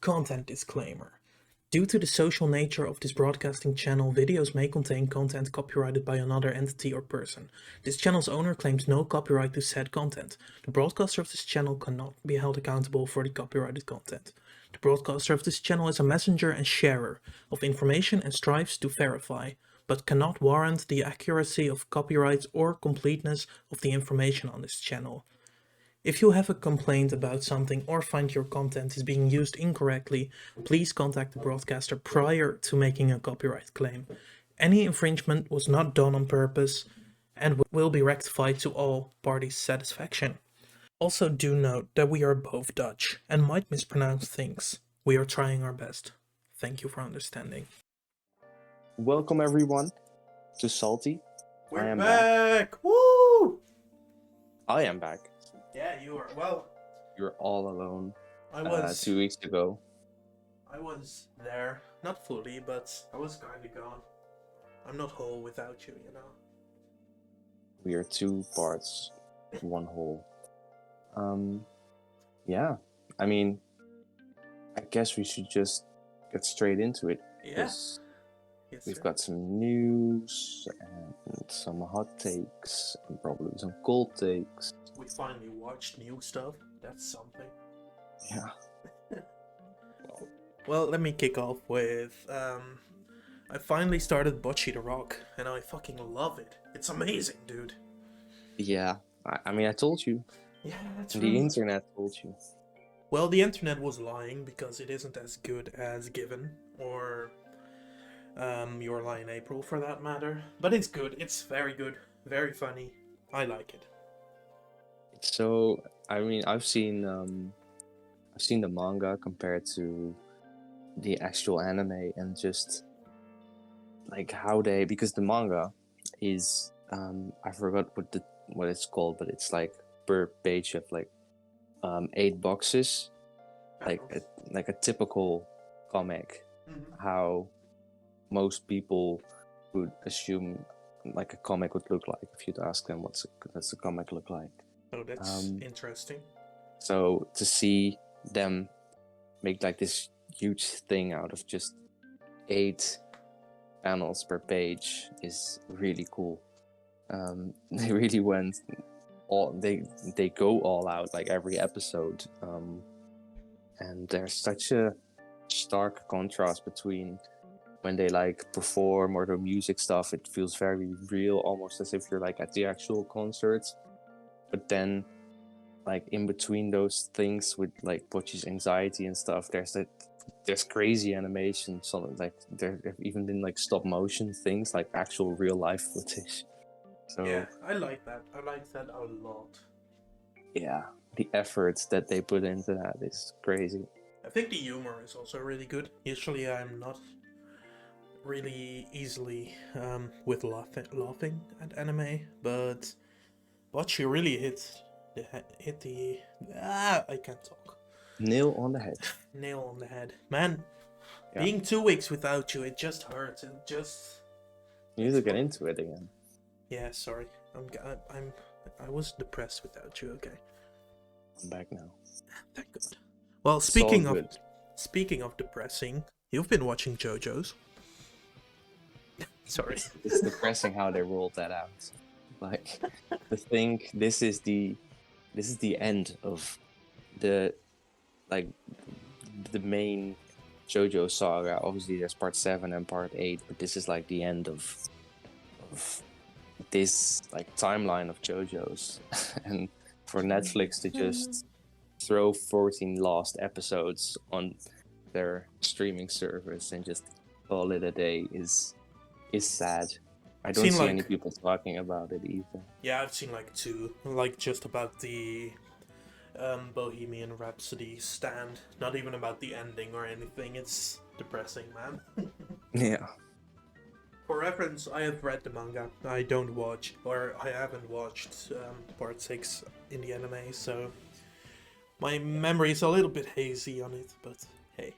Content disclaimer. Due to the social nature of this broadcasting channel, videos may contain content copyrighted by another entity or person. This channel's owner claims no copyright to said content. The broadcaster of this channel cannot be held accountable for the copyrighted content. The broadcaster of this channel is a messenger and sharer of information and strives to verify, but cannot warrant the accuracy of copyrights or completeness of the information on this channel. If you have a complaint about something or find your content is being used incorrectly, please contact the broadcaster prior to making a copyright claim. Any infringement was not done on purpose and will be rectified to all parties' satisfaction. Also, do note that we are both Dutch and might mispronounce things. We are trying our best. Thank you for understanding. Welcome everyone to Salty. I am back! Woo! I am back. Yeah, you are. Well, You're all alone. I was 2 weeks ago. I was there, not fully, but I was kinda gone. I'm not whole without you, you know. We are 2 parts of one whole. Yeah. I mean, I guess we should just get straight into it. Yes. We've got some news and some hot takes and probably some cold takes. We finally watched new stuff. That's something. Yeah. Well, let me kick off with I finally started Bocce the Rock, and I fucking love it. It's amazing, dude. Yeah. I mean, I told you. Yeah, that's The internet told you. Well, the internet was lying because it isn't as good as Given or Your Lie in April, for that matter. But it's good. It's very good. Very funny. I like it. So, I mean, I've seen the manga compared to the actual anime, and just like how they, because the manga is I forgot what it's called, but it's like per page of like 8 boxes, like a typical comic. Mm-hmm. How most people would assume like a comic would look like if you'd ask them what's a comic look like. Oh, that's interesting. So to see them make like this huge thing out of just 8 panels per page is really cool. They really went they go all out like every episode, and there's such a stark contrast between when they like perform or the music stuff. It feels very real, almost as if you're like at the actual concerts. But then, like in between those things with like Pochi's anxiety and stuff, there's crazy animation. So like there have even been like stop motion things, like actual real life footage. So yeah, I like that. I like that a lot. Yeah, the efforts that they put into that is crazy. I think the humor is also really good. Usually, I'm not really easily with laughing at anime, but Bocce really hit the I can't talk. Nail on the head. Nail on the head, man. Yeah. Being 2 weeks without you, it just hurts. It just. You need to get into it again. Yeah, sorry. I was depressed without you. Okay. I'm back now. Thank God. Well, speaking of depressing, you've been watching JoJo's. Sorry. It's depressing how they rolled that out. Like, to think this is the end of the main JoJo saga. Obviously, there's part 7 and part 8, but this is like the end of this like timeline of JoJo's, and for Netflix to just throw 14 lost episodes on their streaming service and just call it a day is sad. I don't see any people talking about it either. Yeah, I've seen like 2, like just about the Bohemian Rhapsody stand, not even about the ending or anything. It's depressing, man. Yeah. For reference, I have read the manga. I haven't watched part 6 in the anime, so my memory is a little bit hazy on it, but hey.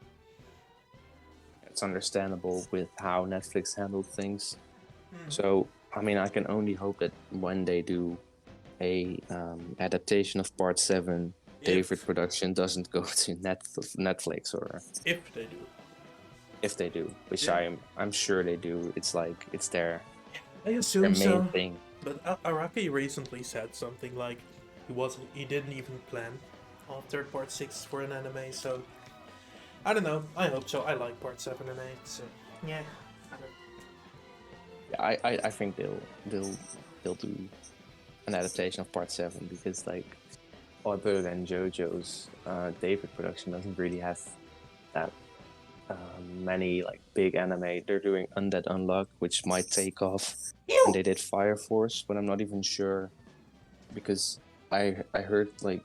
It's understandable with how Netflix handled things. So, I mean, I can only hope that when they do a adaptation of part 7, David production doesn't go to Netflix, or if they do. if they do, which Yeah. I'm sure they do. It's like it's their I assume main so. thing. But Araki recently said something like he didn't even plan after part 6 for an anime, so I don't know. I hope so. I like part 7 and 8, so yeah. I don't... Yeah, I think they'll do an adaptation of part 7, because like other than JoJo's, David production doesn't really have that many like big anime. They're doing Undead Unluck, which might take off, and they did Fire Force, but I'm not even sure, because I heard like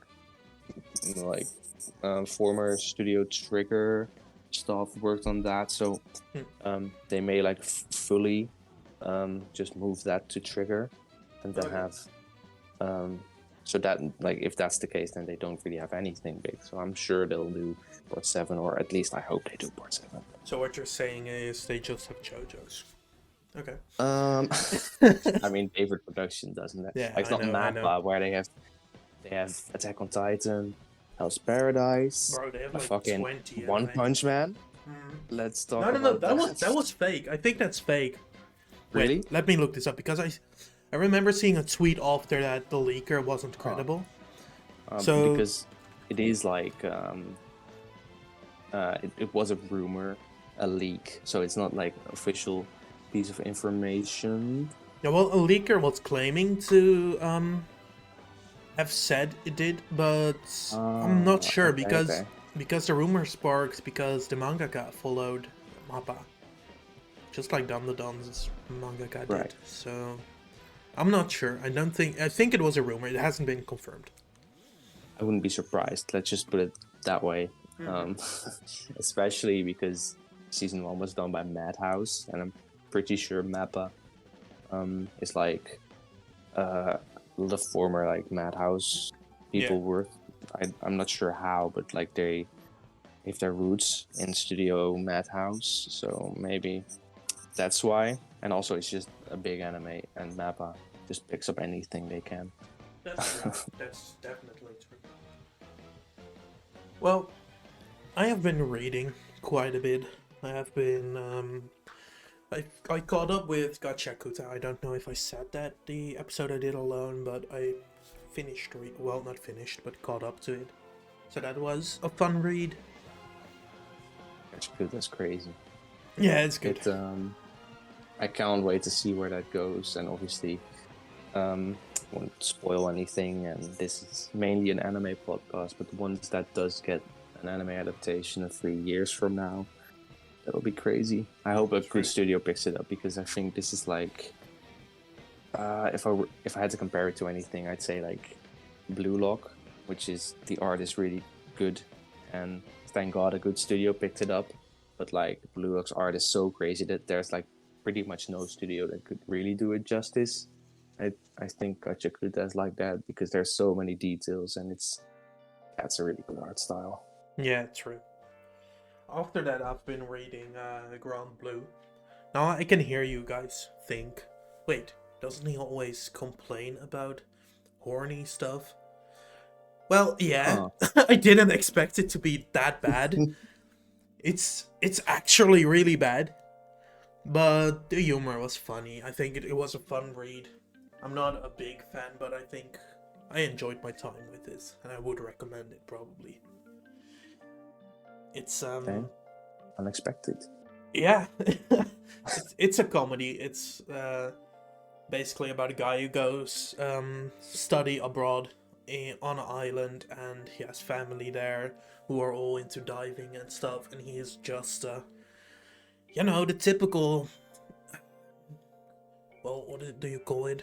former Studio Trigger staff worked on that, so they may like fully just move that to Trigger, and then have so that, like, if that's the case, then they don't really have anything big. So I'm sure they'll do part 7, or at least I hope they do part 7. So what you're saying is they just have JoJo's. Okay. I mean, David production doesn't it? Yeah, Like, it's not manhwa where they have Attack on Titan, Hell's Paradise, bro, they have a like fucking 20 One anime. Punch Man. Let's talk No, about that was fake. I think that's fake. Really? Wait, let me look this up, because I remember seeing a tweet after that the leaker wasn't credible. So because it is like it was a rumor, a leak, so it's not like an official piece of information. yeah, well, a leaker was claiming to have said it did, but I'm not sure, okay. because the rumor sparks because the mangaka followed Mappa, just like Dandadan's mangaka did. Right. So I'm not sure. I think it was a rumor. It hasn't been confirmed. I wouldn't be surprised. Let's just put it that way. Especially because season 1 was done by Madhouse, and I'm pretty sure Mappa is like the former like Madhouse people work. I'm not sure how, but like they have their roots in Studio Madhouse, so maybe that's why. And also, it's just a big anime, and Mappa just picks up anything they can. That's true. That's definitely true. Well, I have been reading quite a bit. I have been I caught up with Gachakuta. I don't know if I said that the episode I did alone, but I finished well, not finished, but caught up to it. So that was a fun read. That's good. That's crazy. Yeah, it's good. I can't wait to see where that goes, and obviously won't spoil anything, and this is mainly an anime podcast, but once that does get an anime adaptation in 3 years from now, that'll be crazy. I hope a good studio picks it up, because I think this is like if I had to compare it to anything, I'd say like Blue Lock, which is the art is really good, and thank God a good studio picked it up. But like Blue Lock's art is so crazy that there's like pretty much no studio that could really do it justice. I think Gachakuta is like that, because there's so many details, and that's a really good art style. Yeah, true. After that, I've been reading Grand Blue. Now I can hear you guys think, wait, doesn't he always complain about horny stuff? Well, yeah, I didn't expect it to be that bad. It's actually really bad, but the humor was funny. I think it was a fun read. I'm not a big fan, but I think I enjoyed my time with this, and I would recommend it probably. It's Okay. Unexpected. Yeah, it's a comedy. It's basically about a guy who goes study abroad on an island, and he has family there who are all into diving and stuff, and he is just the typical, well, what do you call it,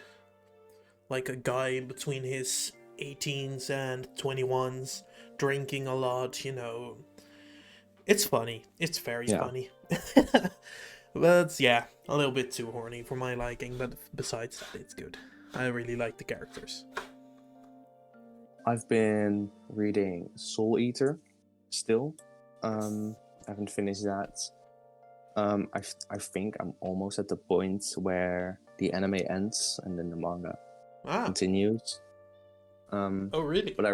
like a guy between his 18s and 21s, drinking a lot. It's funny. It's very funny. But yeah, a little bit too horny for my liking, but besides that, it's good. I really like the characters. I've been reading Soul Eater still. Haven't finished that. I think I'm almost at the point where the anime ends and then the manga continues. Oh really? But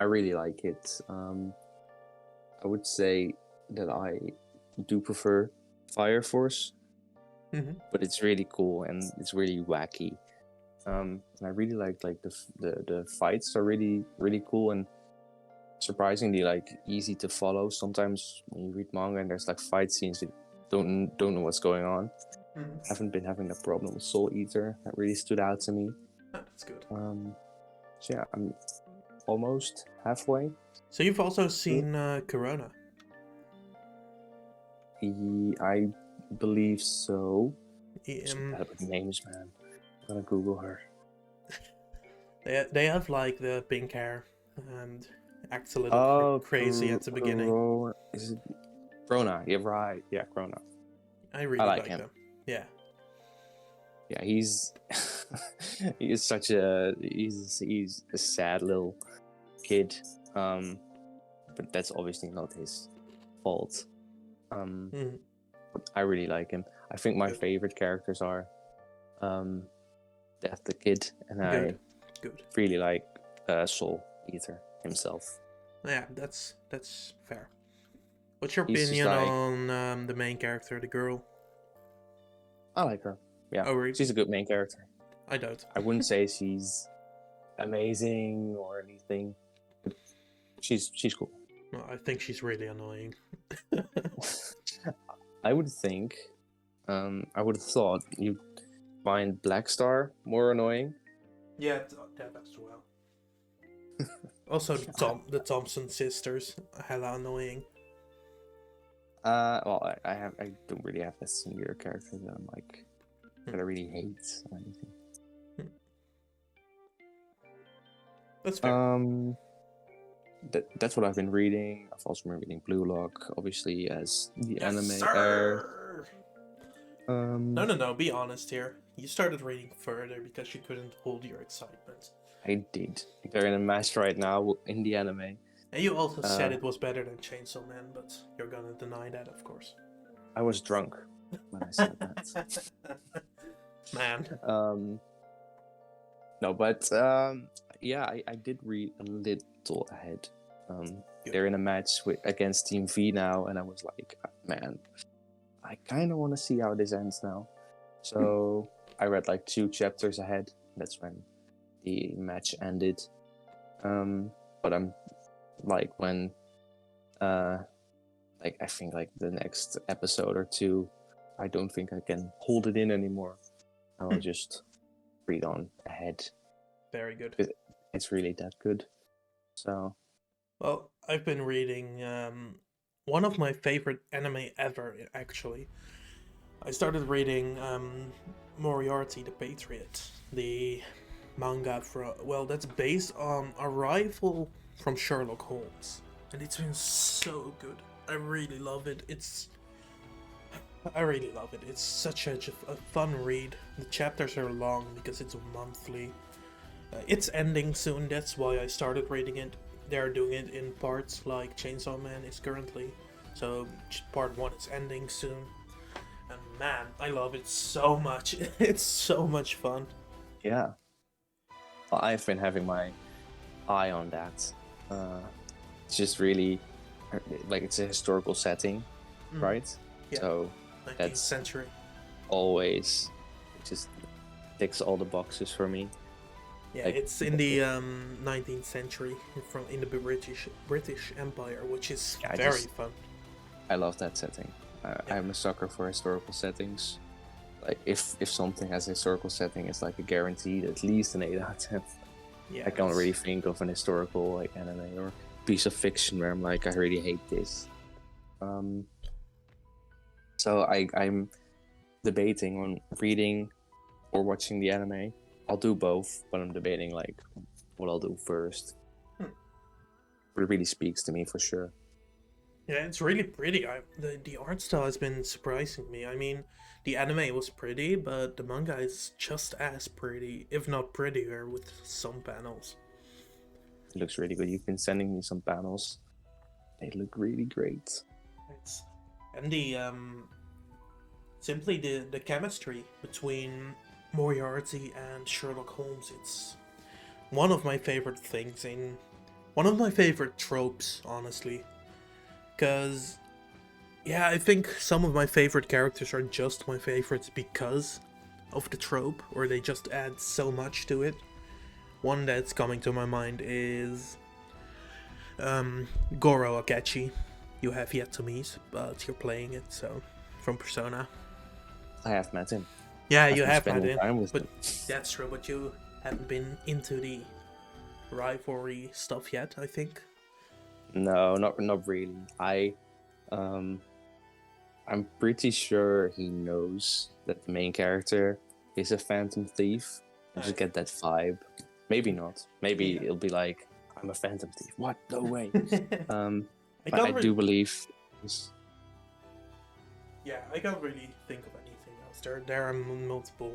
I really like it. I would say that I do prefer Fire Force, but it's really cool and it's really wacky. And I really like the fights are really cool and surprisingly easy to follow. Sometimes when you read manga and there's fight scenes, you don't know what's going on. I haven't been having that problem with Soul Eater. That really stood out to me. That's good. So yeah, I'm almost halfway. So you've also seen Corona? I believe so. She's Um, bad with names, man. I'm gonna Google her. they have the pink hair and acts a little crazy at the beginning. Is it Krona? Yeah, right. Yeah, Krona. I really like him. them. Yeah. Yeah, he's he's a sad little kid. But that's obviously not his fault. I really like him. I think my favorite characters are Death the Kid, and I really like Soul Eater himself. Yeah, that's fair. What's your opinion on the main character, the girl? I like her. Yeah, oh, really? She's a good main character. I don't. I wouldn't say she's amazing or anything, but she's cool. Well, I think she's really annoying. I would think, I would have thought you'd find Black Star more annoying. Yeah, that as well. Also, the Thompson sisters, hella annoying. Well, I don't really have a singular character that I'm that I really hate or anything. That's fair. That's what I've been reading. I've also been reading Blue Lock, obviously, as the anime. Sir! No, be honest here. You started reading further because you couldn't hold your excitement. I did. They're in a match right now in the anime. And you also said it was better than Chainsaw Man, but you're gonna deny that, of course. I was drunk when I said that. Man. No, but yeah, I did read a little ahead. They're in a match against Team V now, and I was like, man, I kind of want to see how this ends now. So I read 2 chapters ahead. That's when the match ended. But I'm when I think the next episode or 2, I don't think I can hold it in anymore. I'll just read on ahead. Very good. It's really that good. So, well, I've been reading one of my favorite anime ever, actually. I started reading Moriarty the Patriot, the manga that's based on a rival from Sherlock Holmes, and it's been so good. I really love it. It's such a fun read. The chapters are long because it's monthly. It's ending soon, that's why I started reading it. They're doing it in parts, like Chainsaw Man is currently. So part 1 is ending soon. And man, I love it so much. It's so much fun. Yeah. Well, I've been having my eye on that. It's just really, it's a historical setting, right? Yeah. So 19th century. Always just ticks all the boxes for me. Yeah, it's in the 19th century, in the British Empire, which is very fun. I love that setting. I'm a sucker for historical settings. If something has a historical setting, it's a guaranteed at least an 8 out of 10. Yeah, I can't really think of an historical anime or piece of fiction where I'm I really hate this. So I'm debating on reading or watching the anime. I'll do both, but I'm debating what I'll do first. It really speaks to me for sure. Yeah, it's really pretty. The art style has been surprising me. I mean, the anime was pretty, but the manga is just as pretty, if not prettier, with some panels. It looks really good. You've been sending me some panels. They look really great. And simply the chemistry between Moriarty and Sherlock Holmes, it's one of my favorite things in one of my favorite tropes, honestly. Because, yeah, I think some of my favorite characters are just my favorites because of the trope, or they just add so much to it. One that's coming to my mind is Goro Akechi. You have yet to meet, but you're playing it, so from Persona. I have met him. Yeah, I've you been have met spending him, time with but him. that's true. But you haven't been into the rivalry stuff yet, I think. No, not really. I'm pretty sure he knows that the main character is a phantom thief. I just get that vibe. Maybe not. Maybe Yeah. it'll be like, I'm a phantom thief. What? No way. I But can't I do believe. Yeah, I can't really think of anything else. There are multiple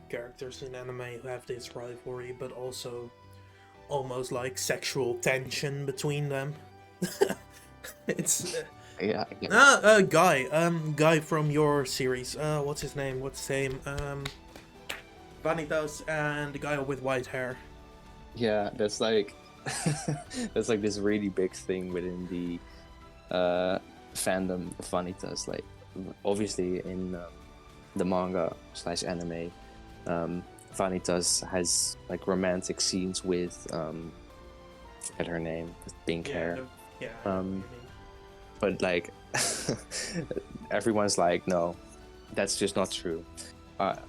characters in anime who have this rivalry, but also almost like sexual tension between them. It's Yeah, I get it. guy from your series. What's his name? Vanitas and the guy with white hair. Yeah, that's like that's like this really big thing within the fandom of Vanitas. Like, obviously in the manga / anime, Vanitas has like romantic scenes with forget her name, with pink hair. Yeah. But like everyone's like, no, that's just not true.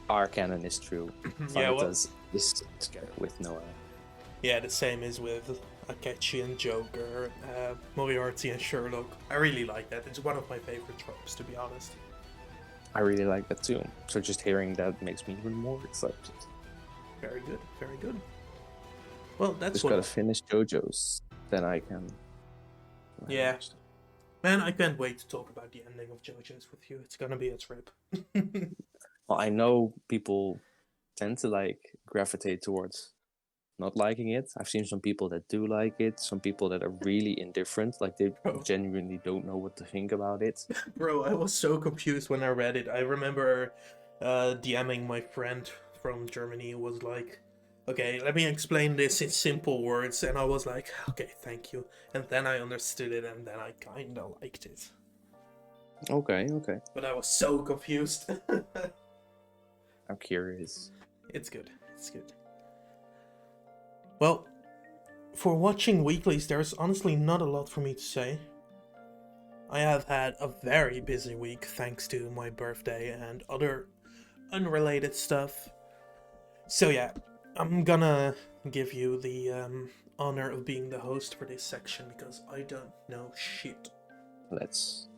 Our canon is true. Yeah, well- Vanitas is together with Noah. Yeah, the same is with Akechi and Joker, Moriarty and Sherlock. I really like that. It's one of my favorite tropes, to be honest. I really like that too. So just hearing that makes me even more excited. Very good, very good. Well, that's Just what. gotta finish JoJo's, then I can. Yeah. Man, I can't wait to talk about the ending of JoJo's with you. It's gonna be a trip. Well, I know people tend to like gravitate towards not liking it. I've seen some people that do like it, some people that are really indifferent, like they Oh. genuinely don't know what to think about it. Bro, I was so confused when I read it. I remember DMing my friend from Germany who was like, okay, let me explain this in simple words. And I was like, okay, thank you. And then I understood it, and then I kinda liked it. Okay. But I was so confused. I'm curious. It's good. Well, for watching weeklies, there's honestly not a lot for me to say. I have had a very busy week thanks to my birthday and other unrelated stuff. So yeah, I'm gonna give you the honor of being the host for this section because I don't know shit. Let's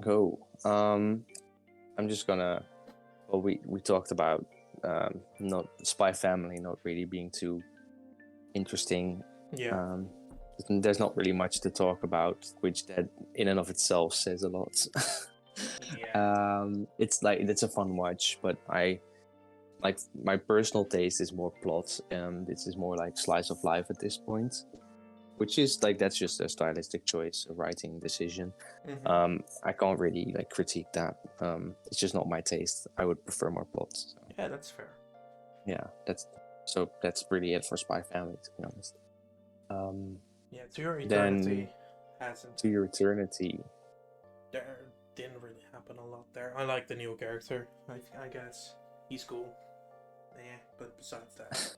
go. I'm just gonna. Well, we talked about not Spy Family not really being too interesting. Yeah. There's not really much to talk about, which that in and of itself says a lot. Yeah. It's like it's a fun watch, but I like my personal taste is more plot. This is more like slice of life at this point, which is like that's just a stylistic choice, a writing decision. Mhm. I can't really like critique that. It's just not my taste. I would prefer more plots. So. Yeah, that's fair. Yeah, that's really it for Spy Family, to be honest. Yeah, To Your Then- Eternity hasn't. To Your Eternity. There didn't really happen a lot there. I like the new character. I guess he's cool. Yeah, but besides that,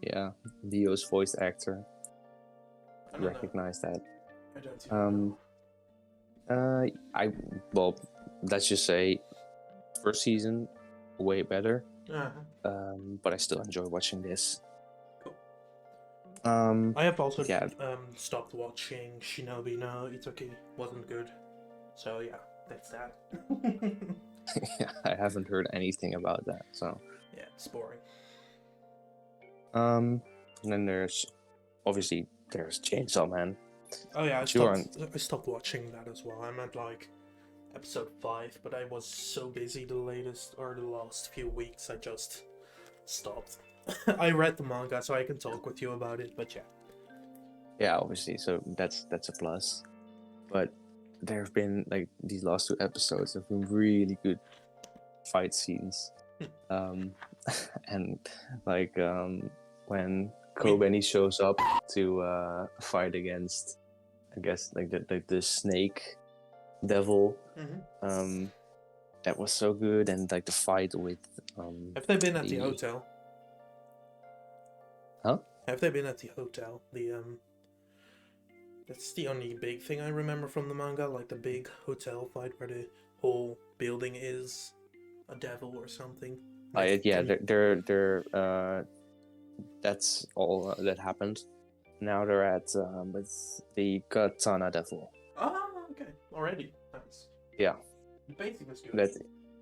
Yeah, Dio's voice actor. I don't know. Recognize that. I don't even Well, let's just say, first season way better. know. But I still enjoy watching this. Cool. Um, I have also Yeah. stopped watching Shinobi no Itsuki. Wasn't good. So yeah, that's that. I haven't heard anything about that. So, Yeah, it's boring. and then there's Chainsaw Man. Oh yeah, Sure. I stopped watching that as well. I'm at like episode 5, but I was so busy the last few weeks I just stopped. I read the manga so I can talk with you about it, but yeah. Yeah, obviously. So that's a plus. But there have been like these last 2 episodes have been really good fight scenes. And like when Kobeni shows up to fight against, I guess, like the snake devil. Mm-hmm. That was so good, and like the fight with. Have they been at the hotel? Huh? Have they been at the hotel? That's the only big thing I remember from the manga, like the big hotel fight where the whole building is a devil or something. Yeah, they're that's all that happened. Now they're at with the Katana Devil. Ah, okay, already nice. Yeah, The pacing is good.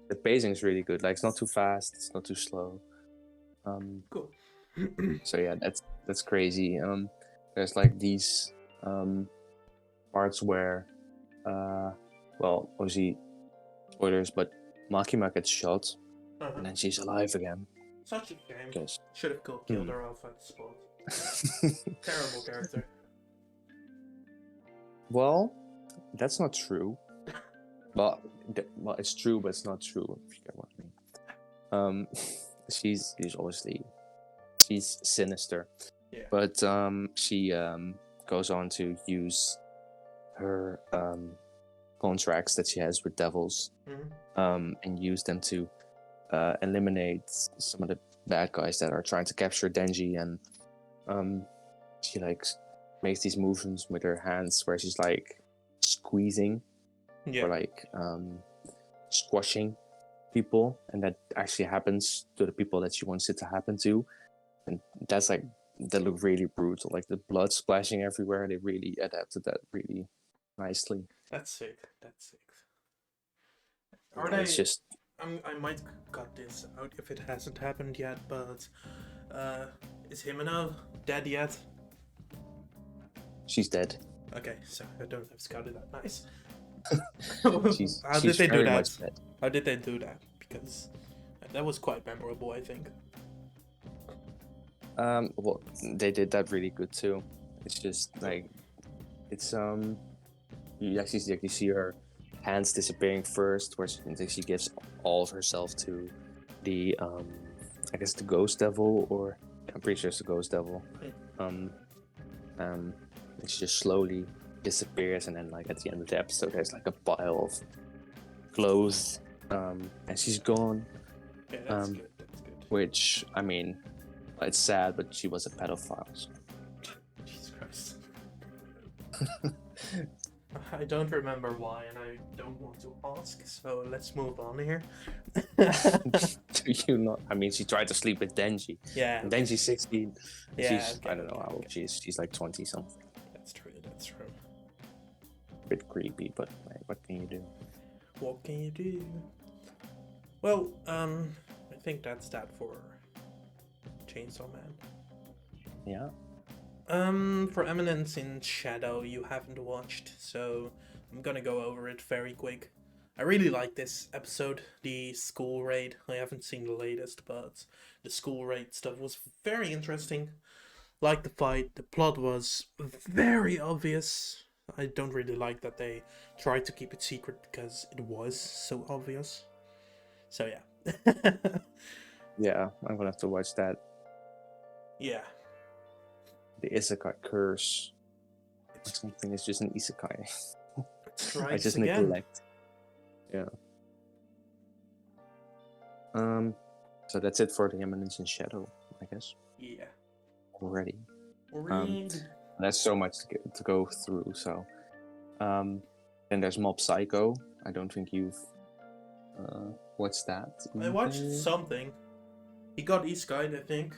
the pacing is really good. Like it's not too fast, it's not too slow. Cool. So yeah, that's crazy. There's like these parts where, well, obviously spoilers, but Makima gets shot, and then she's alive again. Such a shame. Yes. Should have killed her off at the spot. Terrible character. Well, that's not true. Well, it's true, but it's not true. If you get what I mean. She's obviously sinister. Yeah. But she goes on to use her contracts that she has with devils, and use them to eliminate some of the bad guys that are trying to capture Denji, and she like makes these movements with her hands where she's like squeezing or like squashing people, and that actually happens to the people that she wants it to happen to, and that look really brutal, like the blood splashing everywhere. They really adapted that really nicely. That's sick. It's just I might cut this out if it hasn't happened yet, but is Himeno dead yet? She's dead. Okay, so I don't have to cut it out. Nice. How did they do that? How did they do that? Because that was quite memorable, I think. Well, they did that really good too. It's just like it's you actually see her hands disappearing first, where she gives all of herself to the I guess the ghost devil, or I'm pretty sure it's the ghost devil. And she just slowly disappears, and then like at the end of the episode there's like a pile of clothes, and she's gone. Yeah, that's good. Which, I mean, it's sad, but she was a pedophile. So. Jesus Christ. I don't remember why, and I don't want to ask, so let's move on here. Do you not? I mean, she tried to sleep with Denji. Yeah. And Denji's 16. Yeah. She's, I don't know how old she is. She's like 20 something. That's true. A bit creepy, but like, what can you do? What can you do? Well, I think that's that for Chainsaw Man. Yeah. For Eminence in Shadow, you haven't watched, so I'm gonna go over it very quick. I really like this episode, the school raid. I haven't seen the latest, but the school raid stuff was very interesting. Like the fight, the plot was very obvious. I don't really like that they tried to keep it secret because it was so obvious. So yeah. Yeah, I'm gonna have to watch that. Yeah. The Isekai curse. Something is just an Isekai. I just neglect. Yeah. So that's it for the Eminence in Shadow, I guess. Yeah. Already. There's so much to go through. So, then there's Mob Psycho. I don't think you've watched that. I watched something. He got isekai'd, I think.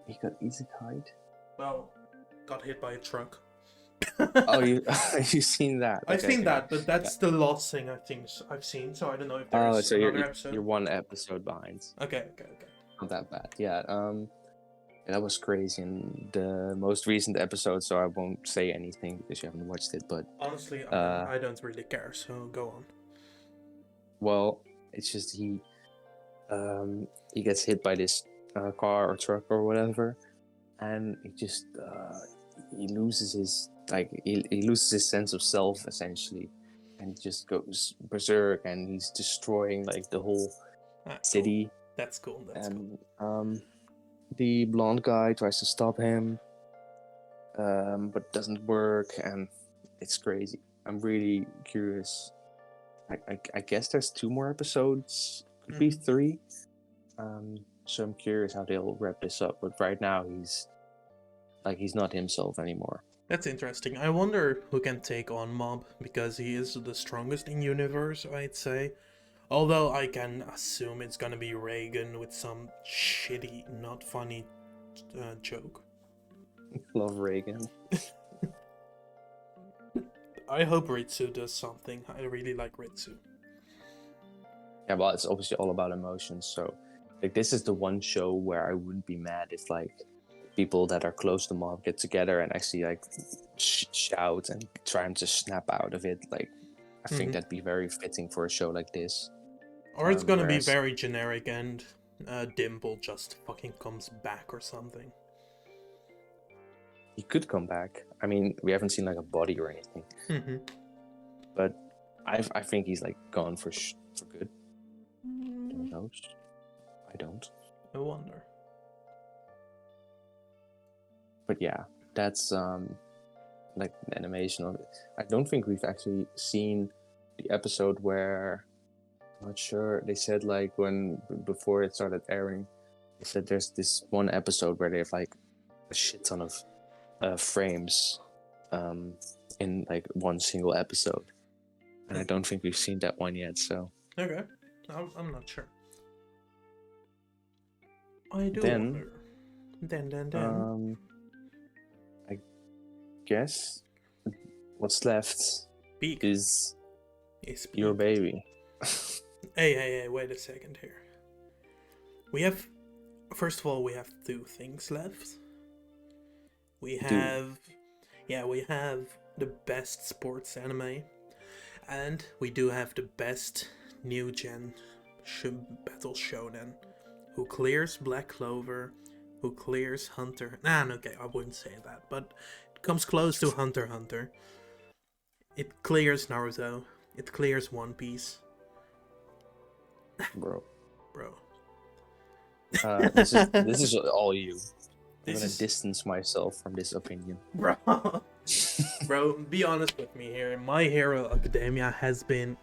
He got isekai'd? Well, got hit by a truck. Oh, you've seen that? I've seen that, but that's the last thing I think I've seen. So I don't know if there's another episode. You're one episode behind. Okay. Not that bad. Yeah. That was crazy in the most recent episode, so I won't say anything because you haven't watched it. But honestly, I don't really care. So go on. Well, it's just he gets hit by this car or truck or whatever, and he just he loses his he loses his sense of self essentially, and he just goes berserk, and he's destroying like the whole city. Cool. That's cool. the blonde guy tries to stop him, but it doesn't work, and it's crazy. I'm really curious. I guess there's 2 more episodes, could be 3. So I'm curious how they'll wrap this up. But right now he's not himself anymore. That's interesting. I wonder who can take on Mob, because he is the strongest in universe, I'd say. Although I can assume it's gonna be Reagan with some shitty, not funny joke. Love Reagan. I hope Ritsu does something. I really like Ritsu. Yeah, well, it's obviously all about emotions. So, like, this is the one show where I wouldn't be mad if, like, people that are close to Mob get together and actually, like, shout and try to snap out of it. Like, I think that'd be very fitting for a show like this. Or it's gonna be very generic and Dimple just fucking comes back or something. He could come back. I mean, we haven't seen, like, a body or anything. But I think he's, like, gone for good. Who knows? I don't. I wonder. But yeah, that's like the animation of it. I don't think we've actually seen the episode where, I'm not sure, they said, like, before it started airing, they said there's this one episode where they have, like, a shit ton of frames in, like, one single episode, and I don't think we've seen that one yet. So okay, I'm not sure. I do then wonder. Then. I guess what's left Peak is Peak. your baby. Hey, wait a second here. First of all, we have 2 things left. We have the best sports anime, and we do have the best new gen battle shonen. Who clears Black Clover, who clears Hunter. Okay, I wouldn't say that, but it comes close to Hunter x Hunter. It clears Naruto. It clears One Piece. Bro. This This is all you. I'm gonna is distance myself from this opinion. Bro, be honest with me here. My Hero Academia has been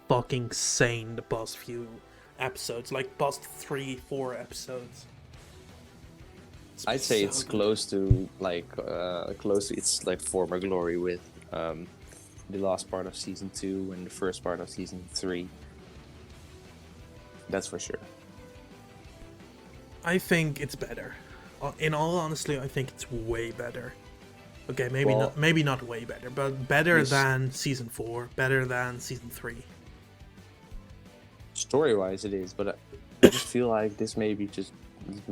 fucking insane the past few episodes, like past 3-4 episodes. I'd say it's close to its like former glory with the last part of season 2 and the first part of season 3. That's for sure. I think it's better. In all honesty, I think it's way better. Okay, maybe not way better, but better than season 4, better than season 3. Story-wise, it is, but I just feel like this may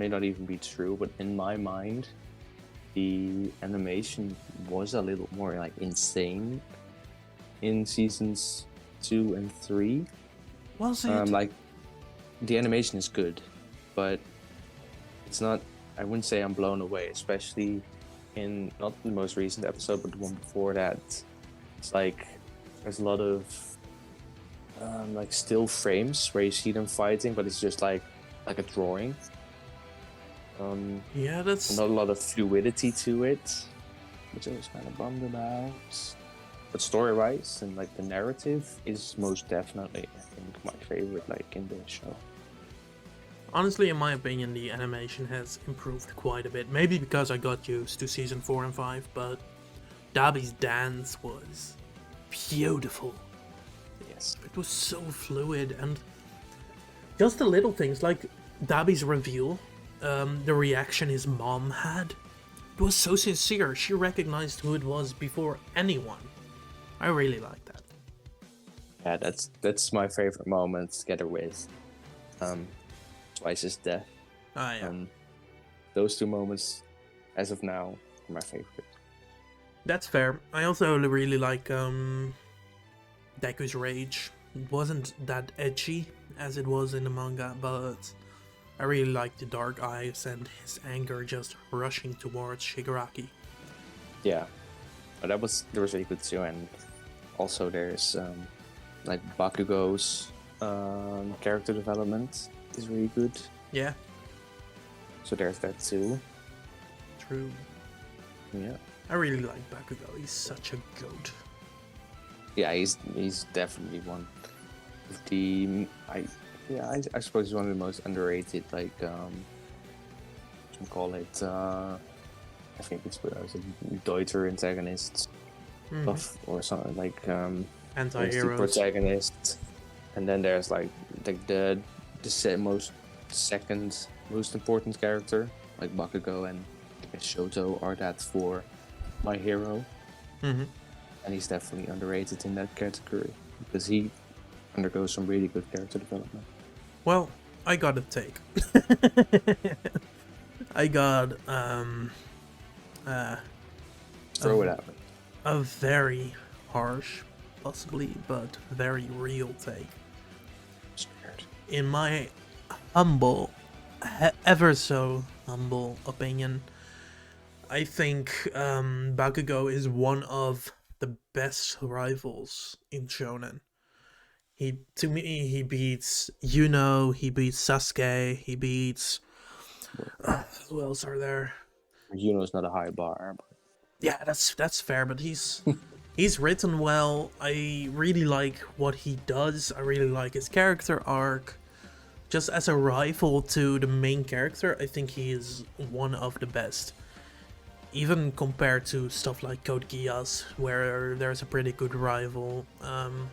not even be true. But in my mind, the animation was a little more like insane in seasons 2 and 3. Was it? Like, the animation is good, but it's not. I wouldn't say I'm blown away, especially in not the most recent episode, but the one before that. It's like there's a lot of like still frames where you see them fighting, but it's just like a drawing. Yeah, that's not a lot of fluidity to it, which I was kind of bummed about. But story-wise and like the narrative is most definitely, I think, my favorite like in the show. Honestly, in my opinion, the animation has improved quite a bit. Maybe because I got used to season 4 and 5, but Dabi's dance was beautiful. Yes. It was so fluid, and just the little things, like Dabi's reveal, the reaction his mom had. It was so sincere. She recognized who it was before anyone. I really like that. Yeah, that's my favorite moment, together with Twice's death. Yeah. Those 2 moments, as of now, are my favorite. That's fair. I also really like Deku's rage. It wasn't that edgy as it was in the manga, but I really like the dark eyes and his anger just rushing towards Shigaraki. Yeah, but that was really good too, and also there's like Bakugo's character development is really good. Yeah. So there's that too. True. Yeah. I really like Bakugo. He's such a goat. Yeah, he's definitely one of the I suppose he's one of the most underrated, like what you call it, I think it's Deuter antagonists of, or something like there's the Anti-heroes. protagonist, and then there's like the second most important character, like Bakugo and Shoto are that for My Hero. Mm-hmm. And he's definitely underrated in that category because he undergoes some really good character development. Well, I got a take. I got Throw it at me. a very harsh, possibly, but very real take. Scared. In my humble, ever so humble opinion, I think Bakugo is one of the best rivals in Shonen. To me, he beats Yuno, he beats Sasuke, he beats. Who else are there? Yuno's not a high bar, but Yeah, that's fair, but he's written well. I really like what he does. I really like his character arc. Just as a rival to the main character, I think he is one of the best. Even compared to stuff like Code Geass, where there's a pretty good rival. I'm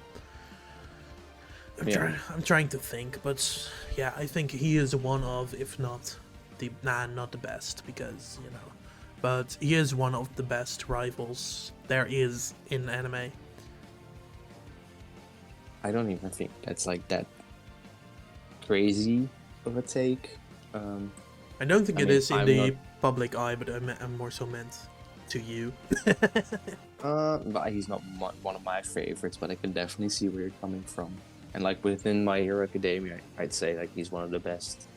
trying to think, but yeah, I think he is one of, if not not the best, because but he is one of the best rivals there is in anime. I don't even think that's like that crazy of a take. I don't think I it mean, is in I'm the public eye, but I'm more so meant to you. But he's not one of my favorites, but I can definitely see where you're coming from. And like within My Hero Academia, I'd say like he's one of the best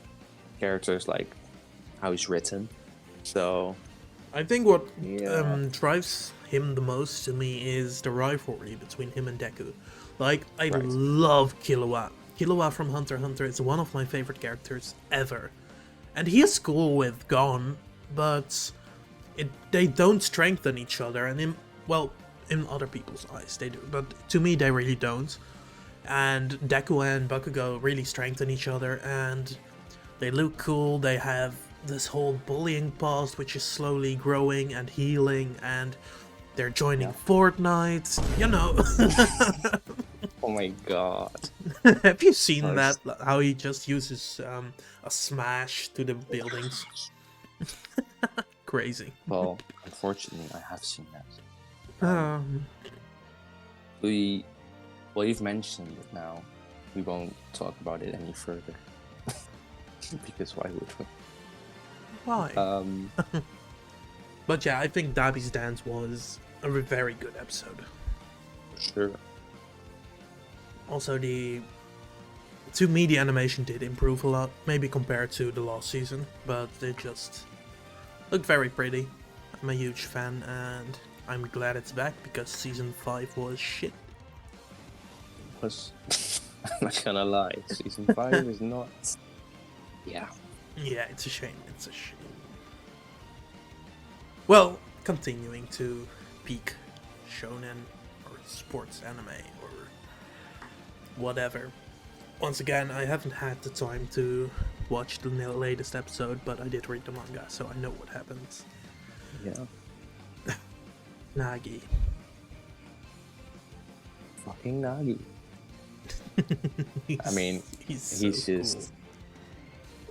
characters, like how he's written. So I think what yeah, drives him the most to me is the rivalry between him and Deku. Like, I right. love Killua. Killua from Hunter x Hunter is one of my favorite characters ever. And he is cool with Gon, but they don't strengthen each other. And in other people's eyes they do, but to me they really don't. And Deku and Bakugo really strengthen each other, and they look cool. They have this whole bullying past, which is slowly growing and healing, and they're joining Fortnite. Oh my god. Have you seen Nice. that? How he just uses a smash to the buildings? Crazy. Well, unfortunately, I have seen that. Um, Well, you've mentioned it now. We won't talk about it any further. Because why would we? why? But yeah, I think Dabi's Dance was a very good episode. Sure. Also, to me, the animation did improve a lot, maybe compared to the last season, but they just look very pretty. I'm a huge fan, and I'm glad it's back because season 5 was shit. I'm not gonna lie, season 5 is not. Yeah. Yeah, it's a shame. It's a shame. Well, continuing to peak shonen or sports anime or whatever. Once again, I haven't had the time to watch the latest episode, but I did read the manga, so I know what happens. Yeah. Nagi. Fucking Nagi. I mean, he's so just.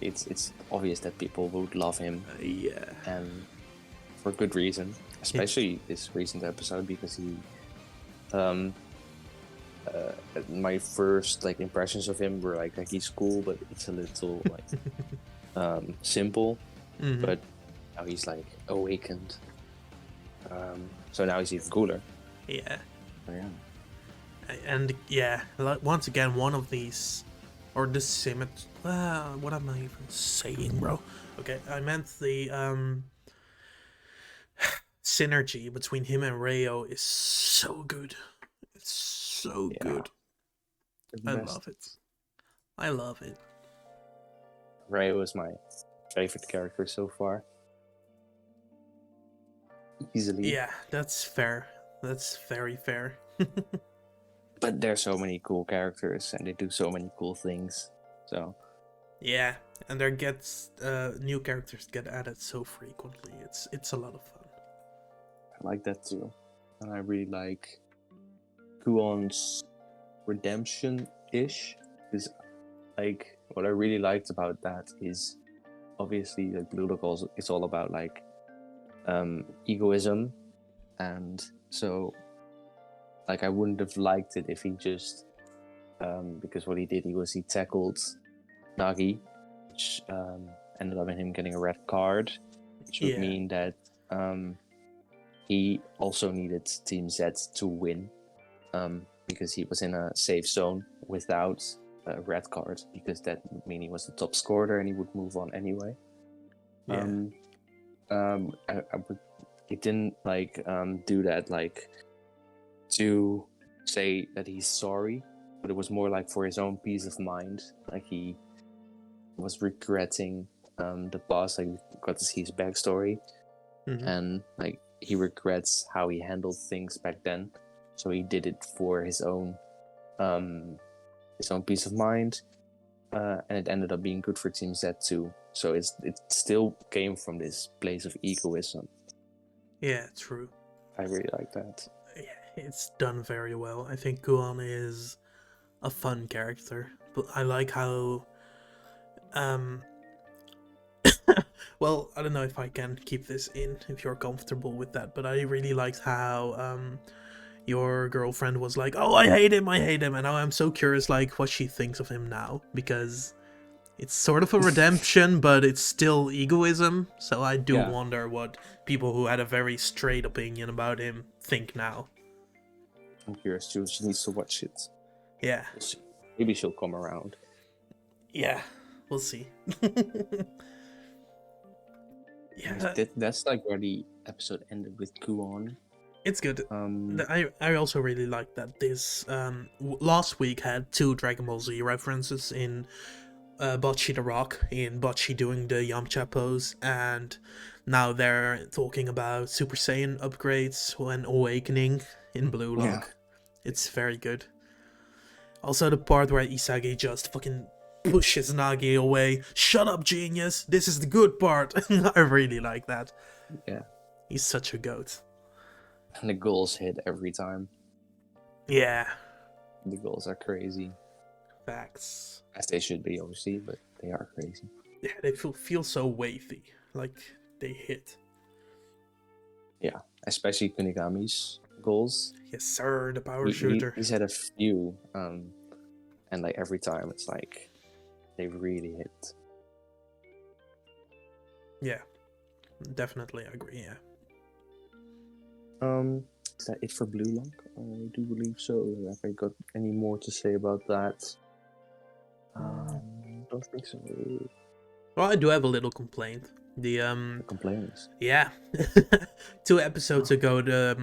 Cool. It's obvious that people would love him. Yeah. And for good reason. Especially this recent episode because he. My first impressions of him were like he's cool, but it's a little simple. Mm-hmm. But now he's awakened. So now he's even cooler. Yeah. So, yeah. And yeah, once again, one of these, or the what am I even saying, bro? Okay, I meant the synergy between him and Rayo is so good. It's so good. I love it. I love it. Ray was my favorite character so far. Easily. Yeah, that's fair. That's very fair. But there's so many cool characters and they do so many cool things. So Yeah, and there gets new characters get added so frequently. It's a lot of fun. I like that too. And I really like Kuon's redemption-ish. Is like what I really liked about that is obviously like Blue Lock also it's all about like egoism, and so like I wouldn't have liked it if he just because what he did he tackled Nagi, which ended up in him getting a red card, which would mean that he also needed Team Z to win because he was in a safe zone without a red card, because that would mean he was the top scorer and he would move on anyway. It didn't like do that like to say that he's sorry, but it was more like for his own peace of mind. Like he was regretting the past. Like we got to see his backstory, and like he regrets how he handled things back then. So he did it for his own peace of mind, and it ended up being good for Team Z too. So it still came from this place of egoism. Yeah, true. I really like that. Yeah, it's done very well. I think Guan is a fun character, but I like how well, I don't know if I can keep this in if you're comfortable with that, but I really liked how your girlfriend was like, "Oh, I hate him," and now I'm so curious like what she thinks of him now, because it's sort of a redemption, but it's still egoism. So I do wonder what people who had a very straight opinion about him think now. I'm curious too. She needs to watch it. Yeah. We'll see. Maybe she'll come around. Yeah, we'll see. Yeah, that's like where the episode ended with Kuon. It's good. I also really like that this last week had 2 Dragon Ball Z references in Bocchi the Rock, in Bocchi doing the Yamcha pose, and now they're talking about Super Saiyan upgrades when awakening in Blue Lock. Yeah. It's very good. Also the part where Isagi just fucking pushes Nagi away. Shut up, genius! This is the good part! I really like that. Yeah. He's such a goat. And the goals hit every time. Yeah. The goals are crazy. Facts. As they should be, obviously, but they are crazy. Yeah, they feel so wavy. Like, they hit. Yeah, especially Kunigami's goals. Yes, sir, the power shooter. He's had a few, and like every time it's like, they really hit. Yeah, definitely agree, yeah. Is that it for Blue Lock? I do believe so. Have I got any more to say about that? Don't think so. Well, I do have a little complaint. The complaints. Yeah. 2 episodes ago, the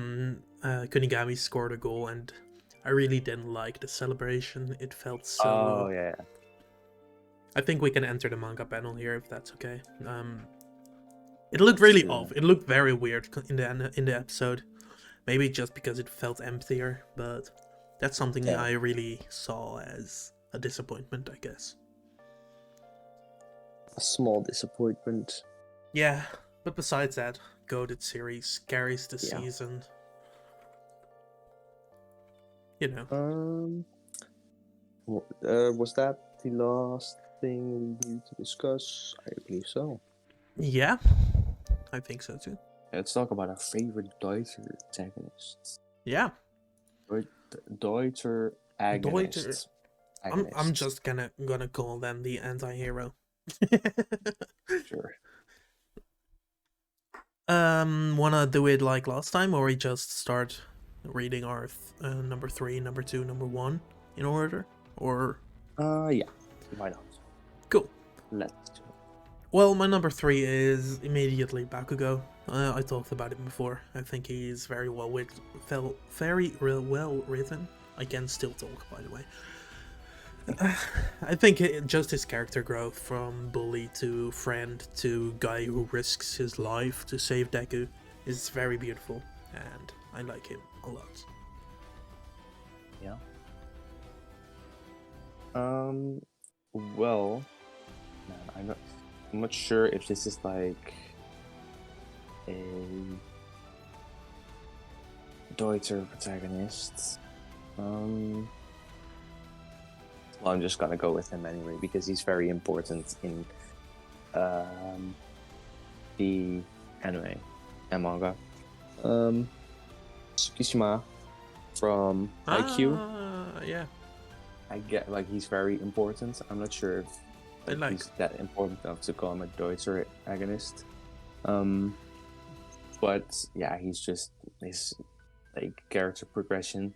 Kunigami scored a goal, and I really didn't like the celebration. It felt so... Oh, yeah. I think we can enter the manga panel here, if that's okay. It looked really off. It looked very weird in the episode. Maybe just because it felt emptier, but that's something I really saw as a disappointment, I guess. A small disappointment. Yeah, but besides that, goated series carries the season. You know. Was that the last thing we need to discuss? I believe so. Yeah, I think so too. Let's talk about our favorite Deuteragonists. Yeah. Deuteragonists. I'm just gonna call them the anti-hero. Sure. Wanna do it like last time, or we just start reading our number 3, number 2, number 1 in order, or? Yeah. Why not? Cool. Let's do it. Well, my number 3 is immediately Bakugo. I talked about him before. I think he's very well written. I can still talk, by the way. I think just his character growth from bully to friend to guy who risks his life to save Deku is very beautiful, and I like him a lot. Yeah. Well, man, I'm not sure if this is like a Deuter protagonist. Well, I'm just gonna go with him anyway because he's very important in the anime and manga. Tsukishima from IQ. Yeah. I get like he's very important. I'm not sure if like he's that important enough to call him a Deuteragonist. But yeah, he's just his like character progression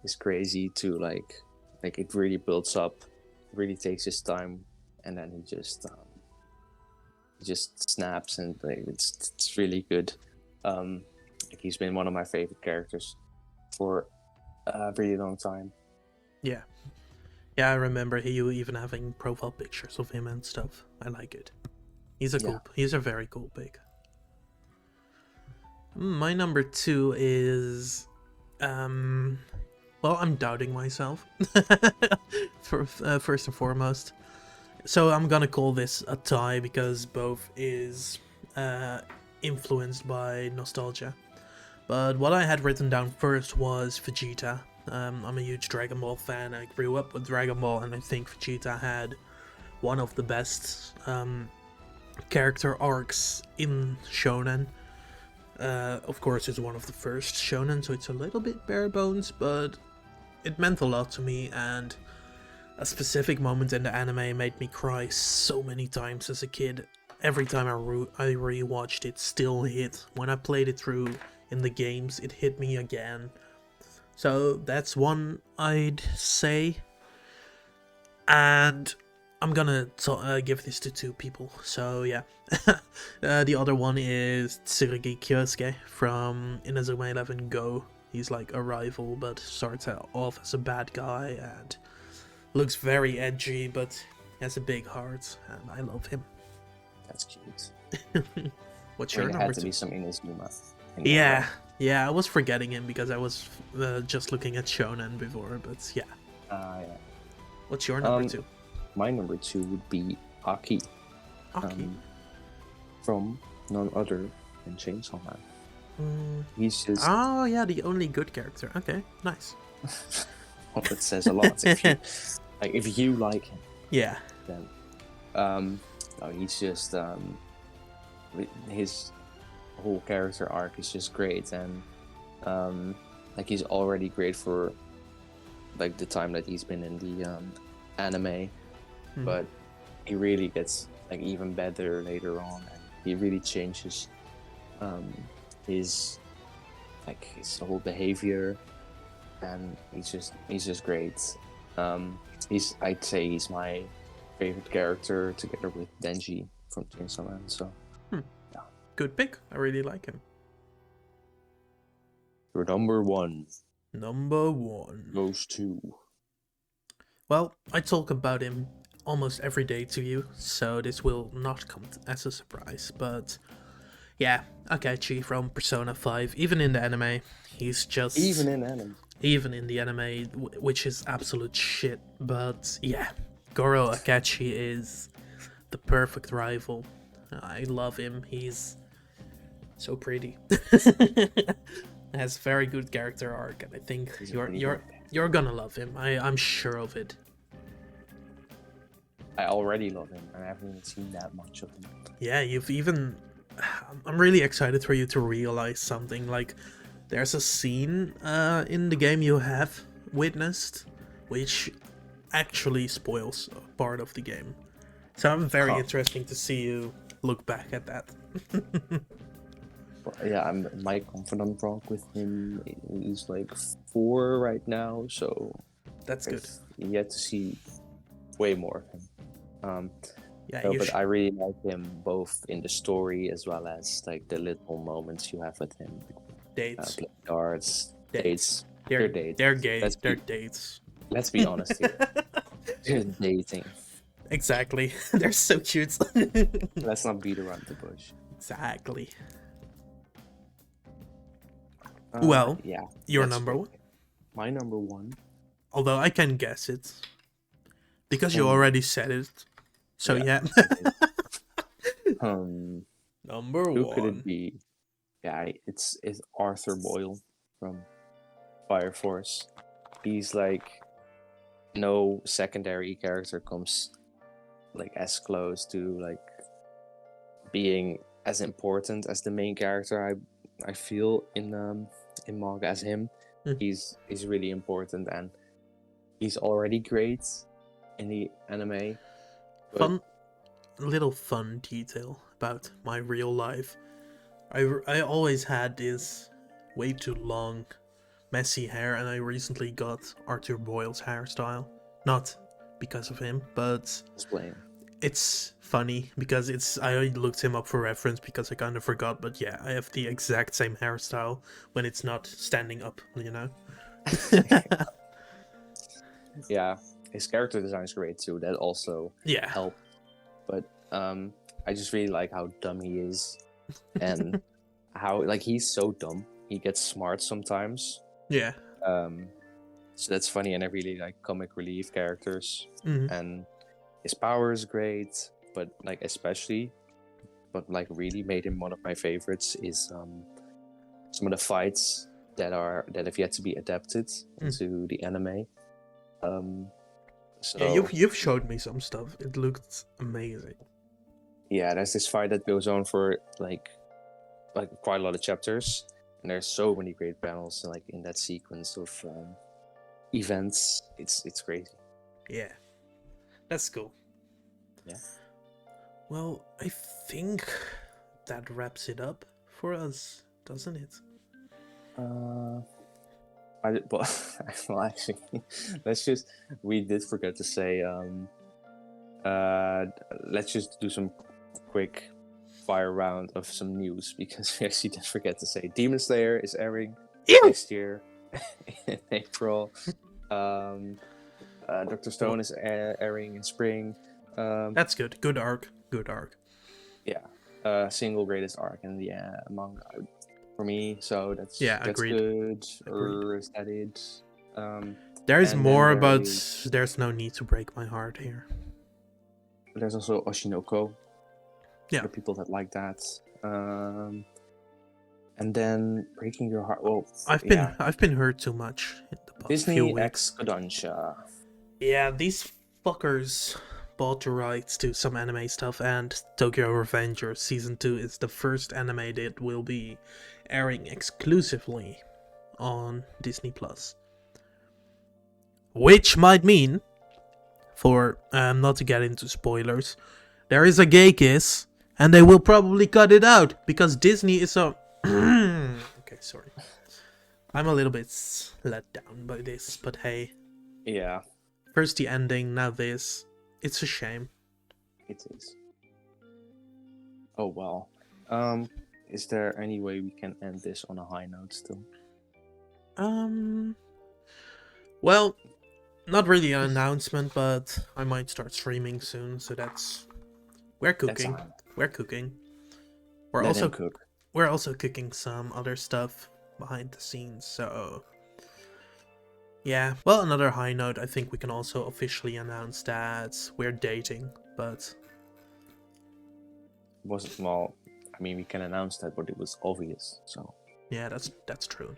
is crazy to like it really builds up, really takes his time, and then he just snaps and like, it's really good. Like he's been one of my favorite characters for a really long time. Yeah. Yeah, I remember you even having profile pictures of him and stuff. I like it. He's a very cool pick. My number 2 is well, I'm doubting myself. First and foremost. So I'm gonna call this a tie because both is influenced by nostalgia. But what I had written down first was Vegeta. I'm a huge Dragon Ball fan. I grew up with Dragon Ball, and I think Vegeta had one of the best character arcs in Shonen. Of course, it's one of the first Shonen, so it's a little bit bare bones, but it meant a lot to me, and a specific moment in the anime made me cry so many times as a kid. Every time I rewatched it, still hit. When I played it through in the games, it hit me again. So that's one I'd say. And I'm gonna give this to 2 people, so yeah. The other one is Tsurugi Kyosuke from Inazuma 11 Go. He's like a rival, but starts off as a bad guy and looks very edgy, but has a big heart, and I love him. That's cute. What's your number 2? It had to be some Inazuma. Yeah, I was forgetting him because I was just looking at Shonen before, but yeah. Yeah. What's your number 2? My number 2 would be Aki. Aki. From none other than Chainsaw Man. He's just... Oh, yeah, the only good character. Okay, nice. Well, that says a lot. If you like him. Yeah. Then, no, he's just... his whole character arc is just great, and like he's already great for like the time that he's been in the anime, but he really gets like even better later on, and he really changes his whole behavior, and he's just great. I'd say he's my favorite character together with Denji from Chainsaw Man. So yeah, good pick. I really like him. Your number 1. Number 1. Those 2. Well, I talk about him almost every day to you, so this will not come as a surprise, but yeah, Akechi from Persona 5, even in the anime, he's just... Even in the anime, which is absolute shit, but yeah, Goro Akechi is the perfect rival. I love him, he's so pretty. Has very good character arc, and I think you're gonna love him. I'm sure of it. I already love him, and I haven't even seen that much of him. Yeah, I'm really excited for you to realize something. Like, there's a scene in the game you have witnessed, which actually spoils a part of the game. So I'm very interesting to see you look back at that. Yeah, my confidence rock with him is like 4 right now, so that's good. Yet to see way more of him. But I really like him both in the story as well as like the little moments you have with him. Dates. Playing cards. Dates. They're dates. They're gay. They're dates. Let's be honest here. They're dating. Exactly. They're so cute. Let's not beat around the bush. Exactly. Well, yeah. your Let's number pick. one. My number one. Although I can guess it. Because you Um, already said it. So yeah. Number Who one. could it be? Yeah, it's Arthur Boyle from Fire Force. He's like, no secondary character comes like as close to like being as important as the main character. I feel in manga as him. He's really important, and he's already great in the anime. But Little fun detail about my real life. I always had this way too long, messy hair, and I recently got Arthur Boyle's hairstyle. Not because of him, but explain. it's funny because I looked him up for reference because I kind of forgot, but yeah, I have the exact same hairstyle when it's not standing up, you know? Yeah, his character design is great too. That also helped. But I just really like how dumb he is, and how like he's so dumb. He gets smart sometimes. Yeah. So that's funny, and I really like comic relief characters. Mm-hmm. And his power is great, but like especially, but like really made him one of my favorites is some of the fights that have yet to be adapted into the anime. So yeah, you've showed me some stuff. It looked amazing. Yeah, there's this fight that goes on for like quite a lot of chapters, and there's so many great panels like in that sequence of events. It's crazy. Yeah, that's cool. Yeah. Well, I think that wraps it up for us, doesn't it? Well, actually, we did forget to say, let's just do some quick fire round of some news, because we actually did forget to say Demon Slayer is airing next year in April. Dr. Stone is airing in spring. That's good. Good arc. Yeah. Single greatest arc in the manga for me, so that's agreed. Good. Is that it? There's more, but there's no need to break my heart here. There's also Oshinoko. Yeah. For people that like that. And then Breaking Your Heart. Well, I've been hurt too much in the past Disney few weeks. X Kodansha. Yeah, these fuckers bought the rights to some anime stuff, and Tokyo Revengers Season 2 is the first anime that will be airing exclusively on Disney+. Which might mean, for not to get into spoilers, there is a gay kiss, and they will probably cut it out, because Disney is a... Okay, sorry. I'm a little bit let down by this, but hey. Yeah. First the ending, now this. It's a shame. It is. Oh well. Is there any way we can end this on a high note still? Well, not really an announcement, but I might start streaming soon, so that's... We're cooking. We're also cooking some other stuff behind the scenes, so... Yeah, well, another high note, I think we can also officially announce that we're dating, but... Well, I mean, we can announce that, but it was obvious, so... Yeah, that's true.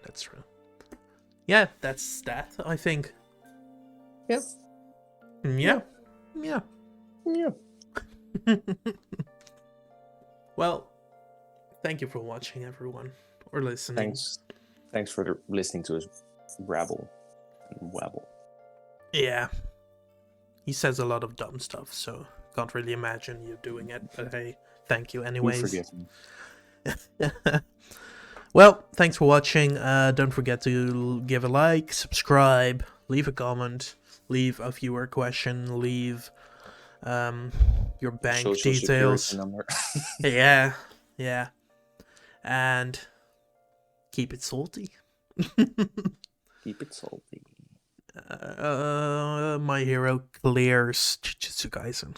Yeah, that's that, I think. Yep. Yeah. Well, thank you for watching, everyone, or listening. Thanks for listening to us rabble and wabble. Yeah. He says a lot of dumb stuff, so can't really imagine you doing it, but hey, thank you anyways. We forgive him. Well, thanks for watching. Don't forget to give a like, subscribe, leave a comment, leave a viewer question, leave your bank Social details. Number. Yeah. And keep it salty. Keep it salty. My Hero clears Jujutsu Kaisen.